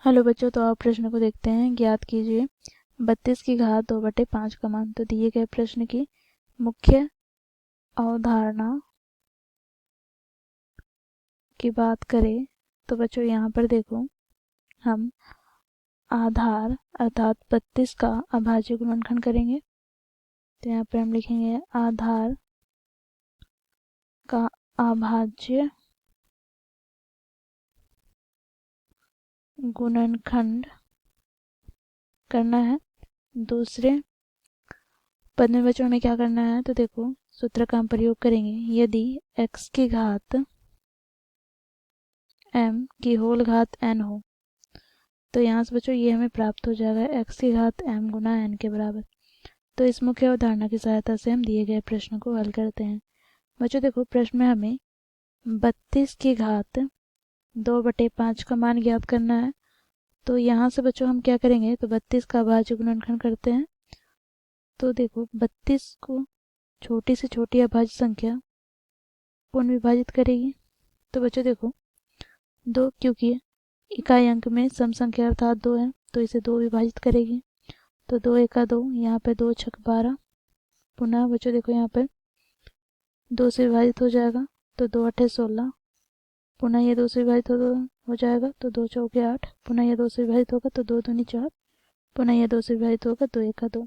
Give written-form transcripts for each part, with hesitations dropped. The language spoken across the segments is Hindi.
हेलो बच्चों, तो आप प्रश्न को देखते हैं। ज्ञात कीजिए 32 की घात 2/5 का मान। तो दिए गए प्रश्न की मुख्य अवधारणा की बात करें तो बच्चों यहाँ पर देखो, हम आधार अर्थात 32 का अभाज्य गुणनखंड करेंगे। तो यहाँ पर हम लिखेंगे आधार का अभाज्य गुणनखंड करना है। दूसरे पद में बच्चों हमें क्या करना है, तो देखो सूत्र का हम प्रयोग करेंगे। यदि x की घात m की होल घात n हो, तो यहाँ से बच्चों ये हमें प्राप्त हो जाएगा x की घात m गुना n के बराबर। तो इस मुख्य अवधारणा की सहायता से हम दिए गए प्रश्न को हल करते हैं। बच्चों देखो, प्रश्न में हमें 32 की घात 2/5 का मान ज्ञात करना है। तो यहाँ से बच्चों हम क्या करेंगे, तो 32 का अभाज्य गुणनखंड करते हैं। तो देखो 32 को छोटी से छोटी अभाज्य संख्या कौन विभाजित करेगी, तो बच्चों देखो 2, क्योंकि इकाई अंक में सम संख्या अर्थात 2 है, तो इसे 2 विभाजित करेगी। तो 2 एका 2, यहाँ पे 2 छक 12। पुनः बच्चों देखो यहाँ पर 2 से विभाजित हो जाएगा, तो 2 अठे 16। पुनः ये 2 से विभाजित हो जाएगा, तो 2 चौके 8। पुनः ये 2 से विभाजित होगा, तो 2 दूनी 4। पुनः ये 2 से विभाजित होगा, 2 एका 2।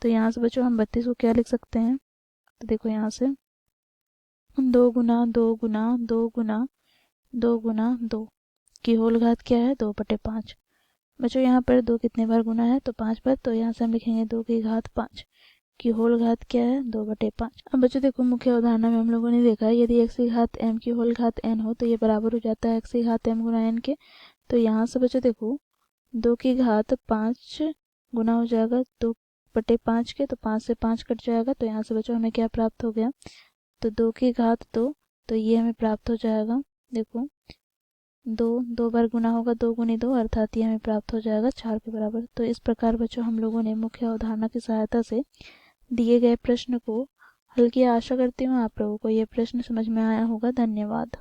तो यहाँ से बच्चों हम 32 को क्या लिख सकते हैं, तो देखो यहाँ से 2 गुना 2 गुना 2 गुना 2 गुना 2 की होल घात क्या है, 2/5। बच्चों यहाँ पर 2 कितने बार गुना है, तो 5 बार। तो यहाँ से हम लिखेंगे 2 की घात 5 की होल घात क्या है, 2/5। अब बच्चों देखो, मुख्य अवधारणा में हम लोगों ने देखा है यदि x की घात m की होल घात n हो, तो ये बराबर हो जाता है x की घात m गुना n के। तो यहाँ से बच्चों देखो 2 की घात 5 गुना हो जाएगा 2/5 के, तो 5 से 5 कट जाएगा। तो यहाँ से बच्चों हमें क्या प्राप्त हो गया, तो 2 की घात 2। तो ये हमें प्राप्त हो जाएगा, देखो 2 बार गुना होगा, 2 गुनी 2, अर्थात ये हमें प्राप्त हो जाएगा 4 के बराबर। तो इस प्रकार बच्चों हम लोगों ने मुख्य अवधारणा की सहायता से दिए गए प्रश्न को हल किया। आशा करती हूँ आप लोगों को ये प्रश्न समझ में आया होगा। धन्यवाद।